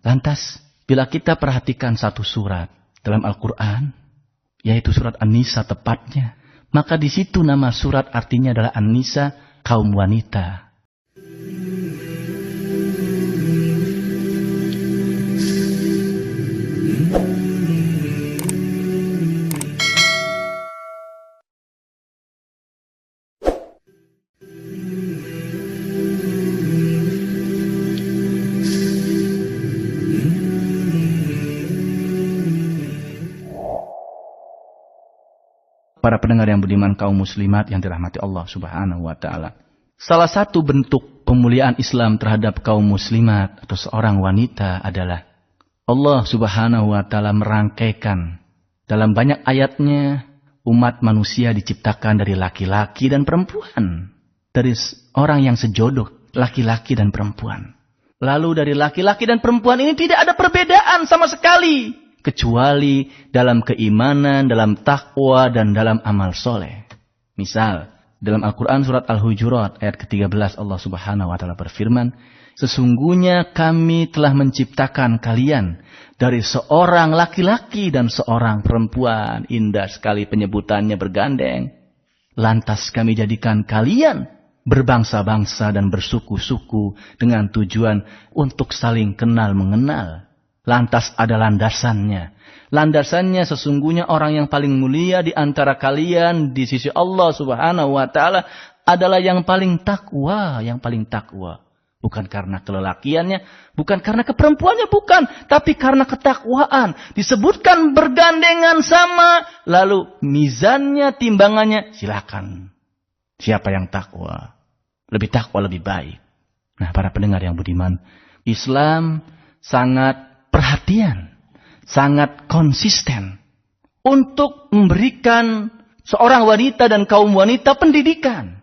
Lantas, bila kita perhatikan satu surat dalam Al-Quran, yaitu surat An-Nisa tepatnya, maka di situ nama surat artinya adalah An-Nisa, kaum wanita. Para pendengar yang budiman, kaum muslimat yang dirahmati Allah Subhanahu wa Ta'ala. Salah satu bentuk pemuliaan Islam terhadap kaum muslimat atau seorang wanita adalah Allah Subhanahu wa Ta'ala merangkaikan dalam banyak ayatnya umat manusia diciptakan dari laki-laki dan perempuan. Dari orang yang sejodoh, laki-laki dan perempuan. Lalu dari laki-laki dan perempuan ini tidak ada perbedaan sama sekali. Kecuali dalam keimanan, dalam takwa, dan dalam amal soleh. Misal, dalam Al-Quran surat Al-Hujurat ayat ke-13 Allah Subhanahu wa Ta'ala berfirman, sesungguhnya kami telah menciptakan kalian dari seorang laki-laki dan seorang perempuan. Indah sekali penyebutannya bergandeng. Lantas kami jadikan kalian berbangsa-bangsa dan bersuku-suku dengan tujuan untuk saling kenal mengenal. Lantas ada landasannya. Landasannya sesungguhnya orang yang paling mulia di antara kalian di sisi Allah Subhanahu wa Ta'ala adalah yang paling takwa, yang paling takwa. Bukan karena kelelakiannya, bukan karena keperempuannya, bukan, tapi karena ketakwaan. Disebutkan bergandengan sama, lalu mizannya, timbangannya, silakan. Siapa yang takwa? Lebih takwa, lebih baik. Nah, para pendengar yang budiman, Islam sangat perhatian, sangat konsisten untuk memberikan seorang wanita dan kaum wanita pendidikan.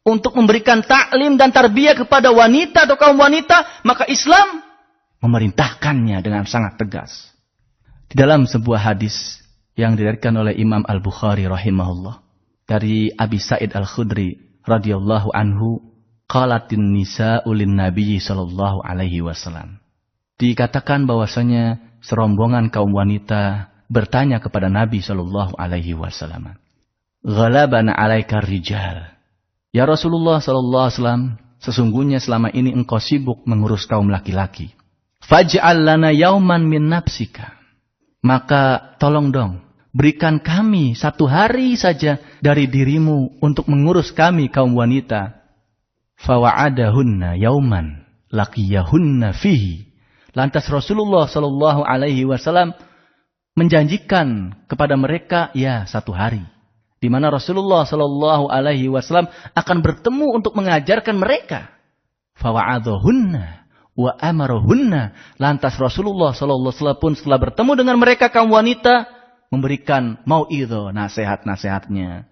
Untuk memberikan taklim dan tarbiyah kepada wanita atau kaum wanita, maka Islam memerintahkannya dengan sangat tegas. Di dalam sebuah hadis yang diriwayatkan oleh Imam Al-Bukhari rahimahullah dari Abi Sa'id Al-Khudri radhiyallahu anhu, qalatin nisa'u lin nabiyyi sallallahu alaihi wasallam. Dikatakan bahwasanya serombongan kaum wanita bertanya kepada Nabi Shallallahu Alaihi Wasallam, "Ghalabana alaika rijal." Ya Rasulullah Shallallahu Alaihi Wasallam, sesungguhnya selama ini engkau sibuk mengurus kaum laki-laki. Faj'al lana yauman min nafsika. Maka tolong dong, berikan kami satu hari saja dari dirimu untuk mengurus kami kaum wanita. Fawa'adahunna yauman laqiyahunna fihi. Lantas Rasulullah Shallallahu Alaihi Wasallam menjanjikan kepada mereka ya satu hari, di mana Rasulullah Shallallahu Alaihi Wasallam akan bertemu untuk mengajarkan mereka. Fawa'adhunna wa amarohunna. Lantas Rasulullah Shallallahu Alaihi Wasallam pun setelah bertemu dengan mereka kaum wanita memberikan mau'idhah, nasihat-nasihatnya.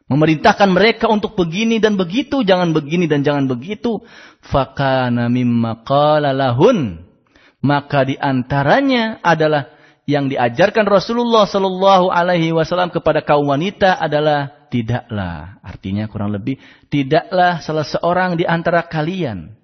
Memerintahkan mereka untuk begini dan begitu, jangan begini dan jangan begitu. Fakana mimma qala lahun. Maka di antaranya adalah yang diajarkan Rasulullah Sallallahu Alaihi Wasallam kepada kaum wanita adalah tidaklah, artinya kurang lebih tidaklah salah seorang di antara kalian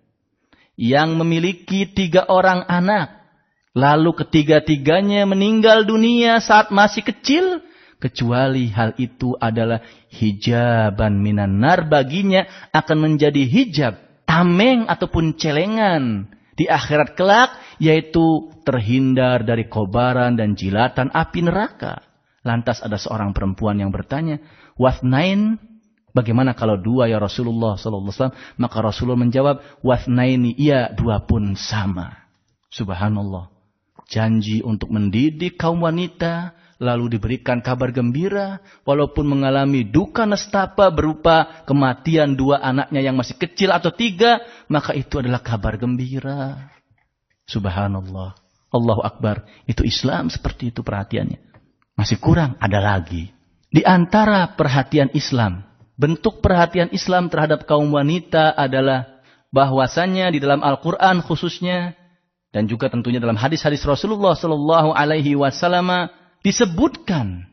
yang memiliki 3 orang anak, lalu ketiga-tiganya meninggal dunia saat masih kecil, kecuali hal itu adalah hijaban minan nar, baginya akan menjadi hijab, tameng ataupun celengan di akhirat kelak, yaitu terhindar dari kobaran dan jilatan api neraka. Lantas ada seorang perempuan yang bertanya, wathnain, bagaimana kalau 2 ya Rasulullah sallallahu alaihi wasallam? Maka Rasulullah menjawab, wathnaini, iya 2 pun sama. Subhanallah. Janji untuk mendidik kaum wanita, lalu diberikan kabar gembira, walaupun mengalami duka nestapa berupa kematian 2 anaknya yang masih kecil atau 3, maka itu adalah kabar gembira. Subhanallah. Allahu Akbar. Itu Islam seperti itu perhatiannya. Masih kurang, ada lagi. Di antara perhatian Islam, bentuk perhatian Islam terhadap kaum wanita adalah bahwasannya di dalam Al-Quran khususnya, dan juga tentunya dalam hadis-hadis Rasulullah Sallallahu Alaihi Wasallam, disebutkan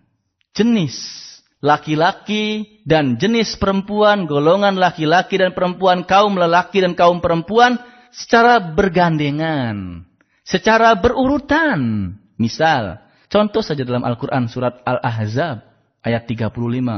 jenis laki-laki dan jenis perempuan, golongan laki-laki dan perempuan, kaum lelaki dan kaum perempuan secara bergandengan, secara berurutan. Misal, contoh saja dalam Al-Quran surat Al-Ahzab ayat 35.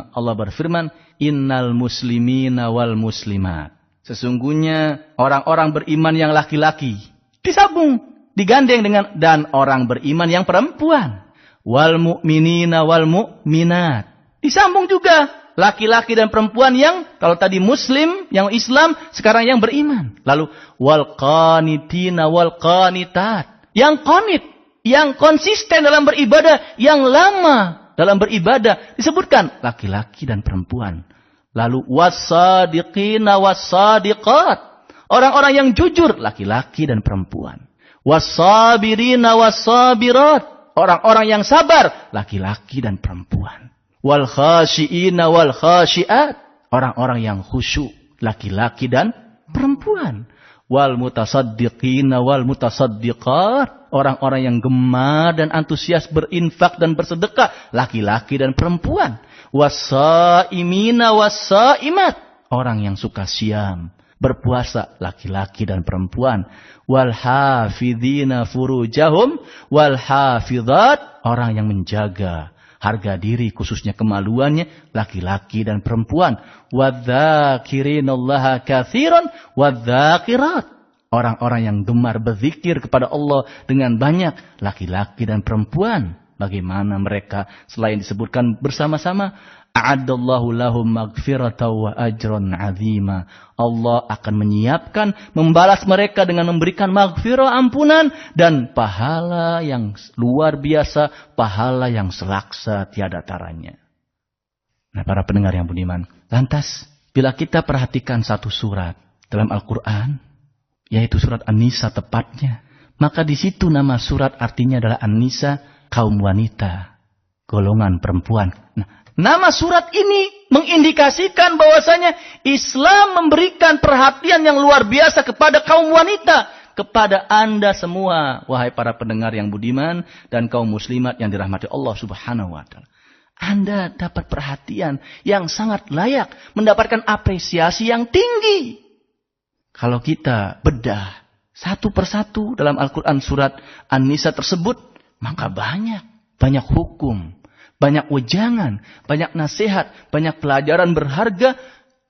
Allah berfirman, Innal muslimina wal muslimat. Sesungguhnya orang-orang beriman yang laki-laki. Disambung, digandeng dengan dan orang beriman yang perempuan. Wal mu'minina wal mu'minat. Disambung juga, laki-laki dan perempuan yang, kalau tadi muslim, yang Islam, sekarang yang beriman. Lalu, wal qanitina wal qanitat. Yang qanit, yang konsisten dalam beribadah, yang lama dalam beribadah. Disebutkan, laki-laki dan perempuan. Lalu, wassadiqina wassadiqat. Orang-orang yang jujur, laki-laki dan perempuan. Wassabirina wassabirat. Orang-orang yang sabar, laki-laki dan perempuan. Wal khashiina wal khashiat. Orang-orang yang khusyuk, laki-laki dan perempuan. Wal mutasaddiqina wal mutasaddiqat. Orang-orang yang gemar dan antusias berinfak dan bersedekah, laki-laki dan perempuan. Wassaimina wassaimat. Orang yang suka siam, berpuasa, laki-laki dan perempuan. Wal hafidhina furujahum wal hafidhat. Orang yang menjaga harga diri, khususnya kemaluannya, laki-laki dan perempuan. Wadzakirinallaha katsiran wadzakirat. Orang-orang yang gemar berzikir kepada Allah dengan banyak, laki-laki dan perempuan. Bagaimana mereka selain disebutkan bersama-sama, a'addallahu lahum maghfiratan wa ajran 'azima. Allah akan menyiapkan, membalas mereka dengan memberikan maghfirah, ampunan, dan pahala yang luar biasa, pahala yang selaksa tiada taranya. Nah, para pendengar yang budiman, lantas bila kita perhatikan satu surat dalam Al-Quran, yaitu surat An-Nisa tepatnya, maka di situ nama surat artinya adalah An-Nisa, kaum wanita, golongan perempuan. Nah, nama surat ini mengindikasikan bahwasanya Islam memberikan perhatian yang luar biasa kepada kaum wanita, kepada Anda semua, wahai para pendengar yang budiman dan kaum muslimat yang dirahmati Allah Subhanahu wa taala. Anda dapat perhatian yang sangat layak, mendapatkan apresiasi yang tinggi. Kalau kita bedah satu persatu dalam Al-Quran surat An-Nisa tersebut, maka banyak hukum, banyak wejangan, banyak nasihat, banyak pelajaran berharga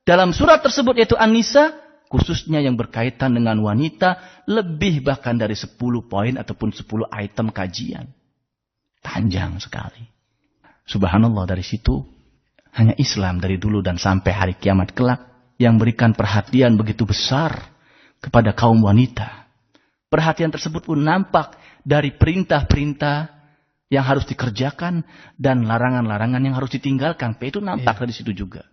dalam surat tersebut, yaitu An-Nisa, khususnya yang berkaitan dengan wanita, lebih bahkan dari 10 poin ataupun 10 item kajian. Panjang sekali. Subhanallah, dari situ hanya Islam dari dulu dan sampai hari kiamat kelak yang berikan perhatian begitu besar kepada kaum wanita. Perhatian tersebut pun nampak dari perintah-perintah yang harus dikerjakan dan larangan-larangan yang harus ditinggalkan. Itu nampak dari situ juga.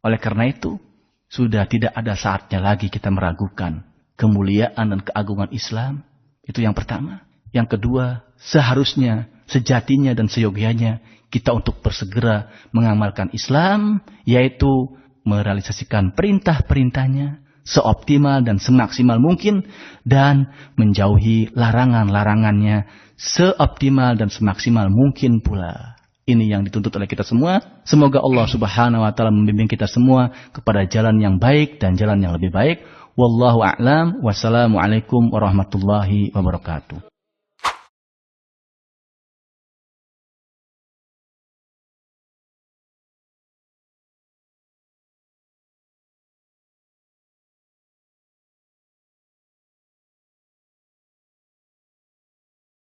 Oleh karena itu, sudah tidak ada saatnya lagi kita meragukan kemuliaan dan keagungan Islam. Itu yang pertama. Yang kedua, seharusnya, sejatinya dan seyogianya kita untuk bersegera mengamalkan Islam, yaitu merealisasikan perintah-perintahnya seoptimal dan semaksimal mungkin, dan menjauhi larangan-larangannya seoptimal dan semaksimal mungkin pula. Ini yang dituntut oleh kita semua. Semoga Allah Subhanahu wa taala membimbing kita semua kepada jalan yang baik dan jalan yang lebih baik. Wallahu a'lam. Wassalamualaikum warahmatullahi wabarakatuh.